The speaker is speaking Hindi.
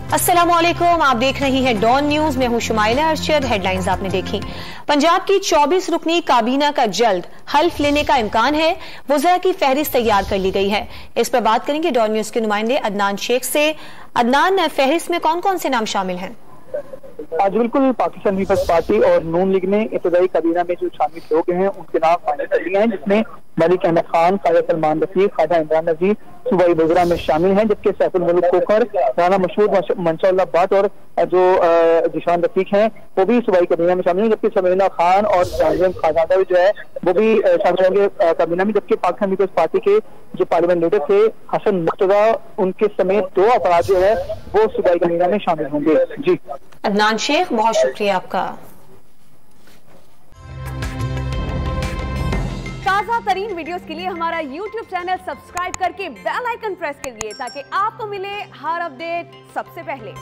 अस्सलामुअलैकुम, आप देख रही हैं डॉन न्यूज। मैं हूं शुमाइला अरशद। हेडलाइंस आपने देखी। पंजाब की 24 रुकनी काबीना का जल्द हल्फ लेने का इम्कान है। वज़रा की फहरिस्त तैयार कर ली गई है। इस पर बात करेंगे डॉन न्यूज के नुमाइंदे अदनान शेख से। अदनान, फहरिस्त में कौन कौन से नाम शामिल हैं? आज बिल्कुल पाकिस्तान पीपल्स पार्टी और नून लीग ने इब्तदाई काबीना में जो शामिल लोग हैं उनके नाम फाइनल कर लिए हैं, जिसमें मलिक अहमद खान, ख्वाजा सलमान रफीक, ख्वाजा इमरान नजीर सूबाई वज़रा में शामिल हैं, जबकि सैफुल मुल्क खोखर, राना मशहूर मंशा भट्ट और जो जिशान रफीक हैं वो भी सूबाई काबीना में शामिल हैं, जबकि समीना खान और खाजादा जो है वो भी शामिल होंगे काबीना में। जबकि पाकिस्तान पीपल्स पार्टी के जो पार्लियामेंट लीडर थे हसन मुर्तजा, उनके समेत 2 अफराद जो है वो सूबाई काबीना में शामिल होंगे। जी अदनान शेख, बहुत शुक्रिया आपका। ताज़ा तरीन वीडियोस के लिए हमारा YouTube चैनल सब्सक्राइब करके बेल आइकन प्रेस करिए ताकि आपको मिले हर अपडेट सबसे पहले।